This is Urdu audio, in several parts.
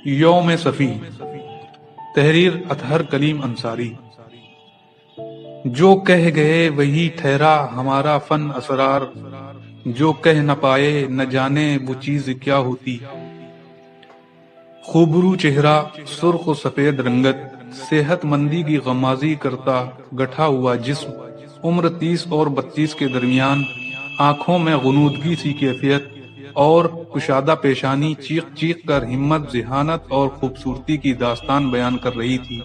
یوم صفی، تحریر اطہر کلیم انصاری۔ جو کہہ گئے وہی ٹھہرا ہمارا فن اسرار، جو کہہ نہ پائے نہ جانے وہ چیز کیا ہوتی۔ خوبرو چہرہ، سرخ و سفید رنگت، صحت مندی کی غمازی کرتا گٹھا ہوا جسم، عمر 30 اور 32 کے درمیان، آنکھوں میں غنودگی سی کیفیت اور کشادہ پیشانی چیخ چیخ کر ہمت، ذہانت اور خوبصورتی کی داستان بیان کر رہی تھی۔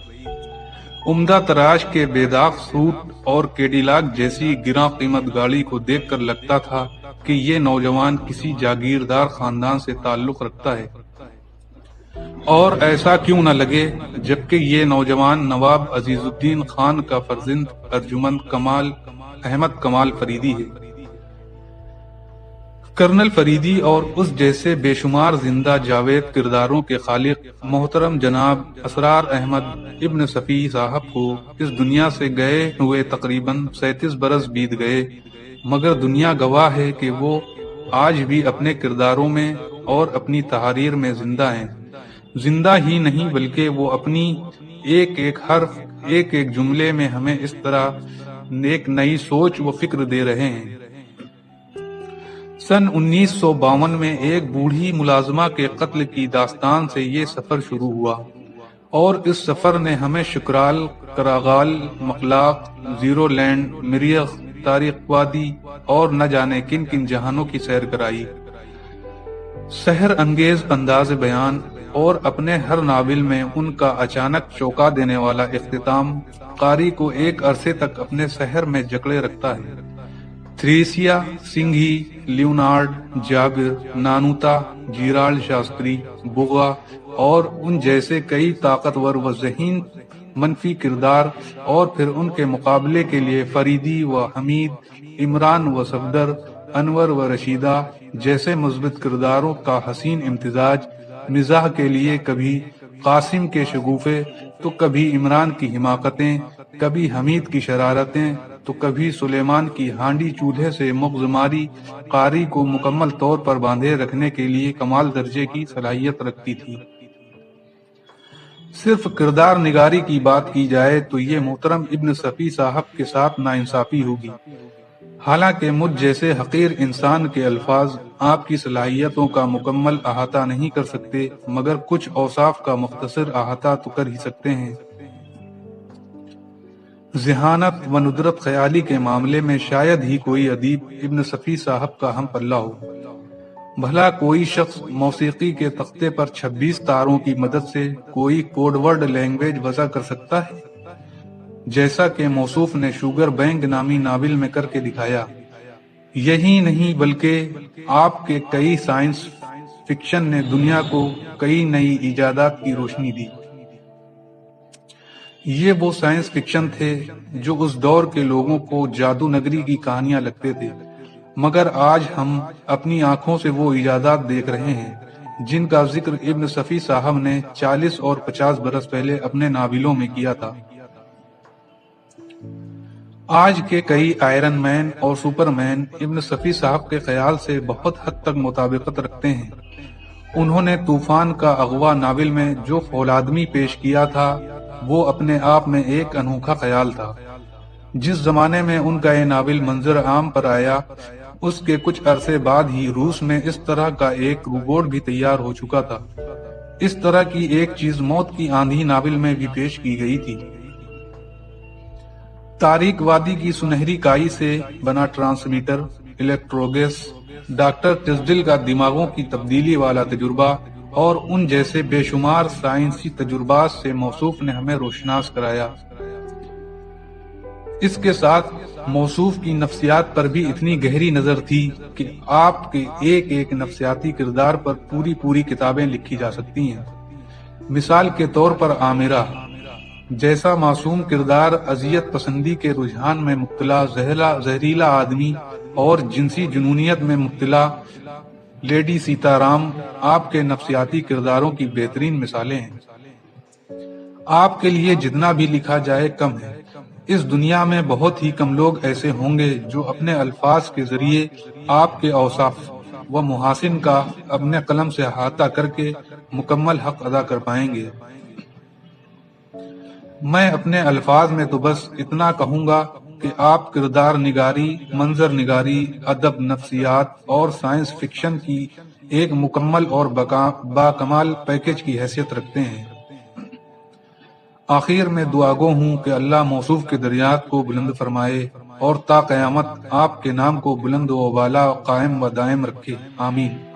عمدہ تراش کے بے داغ سوٹ اور کیڈیلاک جیسی گراں قیمت گاڑی کو دیکھ کر لگتا تھا کہ یہ نوجوان کسی جاگیردار خاندان سے تعلق رکھتا ہے، اور ایسا کیوں نہ لگے جبکہ یہ نوجوان نواب عزیز الدین خان کا فرزند ارجمند کمال احمد کمال فریدی ہے۔ کرنل فریدی اور اس جیسے بے شمار زندہ جاوید کرداروں کے خالق محترم جناب اسرار احمد ابن صفی صاحب کو اس دنیا سے گئے ہوئے تقریباً 37 برس بیت گئے، مگر دنیا گواہ ہے کہ وہ آج بھی اپنے کرداروں میں اور اپنی تحاریر میں زندہ ہیں۔ زندہ ہی نہیں بلکہ وہ اپنی ایک ایک حرف، ایک ایک جملے میں ہمیں اس طرح ایک نئی سوچ و فکر دے رہے ہیں۔ سن 1952 میں ایک بوڑھی ملازمہ کے قتل کی داستان سے یہ سفر شروع ہوا، اور اس سفر نے ہمیں شکرال، کراغال، مقلاق، زیرو لینڈ، مریخ، تاریخ وادی اور نہ جانے کن کن جہانوں کی سیر کرائی۔ سحر انگیز انداز بیان اور اپنے ہر ناول میں ان کا اچانک چونکا دینے والا اختتام قاری کو ایک عرصے تک اپنے سحر میں جکڑے رکھتا ہے۔ تھریسیا، سنگھی، لیونارڈ، جابر، نانوتا، جیرالڈ شاستری، بغا اور ان جیسے کئی طاقتور و ذہین منفی کردار، اور پھر ان کے مقابلے کے لیے فریدی و حمید، عمران و صفدر، انور و رشیدہ جیسے مثبت کرداروں کا حسین امتزاج، مزاح کے لیے کبھی قاسم کے شگوفے تو کبھی عمران کی حماقتیں، کبھی حمید کی شرارتیں تو کبھی سلیمان کی ہانڈی چولہے سے مغزماری، قاری کو مکمل طور پر باندھے رکھنے کے لیے کمال درجے کی صلاحیت رکھتی تھی۔ صرف کردار نگاری کی بات کی جائے تو یہ محترم ابن صفی صاحب کے ساتھ ناانصافی ہوگی۔ حالانکہ مجھ جیسے حقیر انسان کے الفاظ آپ کی صلاحیتوں کا مکمل احاطہ نہیں کر سکتے، مگر کچھ اوصاف کا مختصر احاطہ تو کر ہی سکتے ہیں۔ ذہانت و ندرت خیالی کے معاملے میں شاید ہی کوئی ادیب ابن صفی صاحب کا ہم پلہ ہو۔ بھلا کوئی شخص موسیقی کے تختے پر 26 تاروں کی مدد سے کوئی کوڈ ورڈ لینگویج وضع کر سکتا ہے، جیسا کہ موصوف نے شوگر بینک نامی ناول میں کر کے دکھایا۔ یہی نہیں بلکہ آپ کے کئی سائنس فکشن نے دنیا کو کئی نئی ایجادات کی روشنی دی۔ یہ وہ سائنس فکشن تھے جو اس دور کے لوگوں کو جادو نگری کی کہانیاں لگتے تھے، مگر آج ہم اپنی آنکھوں سے وہ ایجادات دیکھ رہے ہیں جن کا ذکر ابن صفی صاحب نے 40 اور 50 برس پہلے اپنے ناولوں میں کیا تھا۔ آج کے کئی آئرن مین اور سپر مین ابن صفی صاحب کے خیال سے بہت حد تک مطابقت رکھتے ہیں۔ انہوں نے طوفان کا اغوا ناول میں جو فولادمی پیش کیا تھا وہ اپنے آپ میں ایک انوکھا خیال تھا۔ جس زمانے میں ان کا یہ ناول منظر عام پر آیا، اس کے کچھ عرصے بعد ہی روس میں اس طرح کا ایک روبوٹ بھی تیار ہو چکا تھا۔ اس طرح کی ایک چیز موت کی آندھی ناول میں بھی پیش کی گئی تھی۔ تاریک وادی کی سنہری کائی سے بنا ٹرانسمیٹر، الیکٹروگیس، ڈاکٹر ٹسڈل کا دماغوں کی تبدیلی والا تجربہ اور ان جیسے بے شمار سائنسی تجربات سے موصوف نے ہمیں روشناس کرایا۔ اس کے ساتھ موصوف کی نفسیات پر بھی اتنی گہری نظر تھی کہ آپ کے ایک ایک نفسیاتی کردار پر پوری پوری کتابیں لکھی جا سکتی ہیں۔ مثال کے طور پر عامرہ جیسا معصوم کردار اذیت پسندی کے رجحان میں مبتلا زہریلا آدمی اور جنسی جنونیت میں مبتلا لیڈی سیتا رام آپ کے نفسیاتی کرداروں کی بہترین مثالیں ہیں۔ آپ کے لیے جتنا بھی لکھا جائے کم ہے۔ اس دنیا میں بہت ہی کم لوگ ایسے ہوں گے جو اپنے الفاظ کے ذریعے آپ کے اوصاف و محاسن کا اپنے قلم سے احاطہ کر کے مکمل حق ادا کر پائیں گے۔ میں اپنے الفاظ میں تو بس اتنا کہوں گا کہ آپ کردار نگاری، منظر نگاری، ادب، نفسیات اور سائنس فکشن کی ایک مکمل اور باکمال پیکج کی حیثیت رکھتے ہیں۔ آخر میں دعا گو ہوں کہ اللہ موصوف کے درجات کو بلند فرمائے اور تا قیامت آپ کے نام کو بلند و بالا قائم و دائم رکھے، آمین۔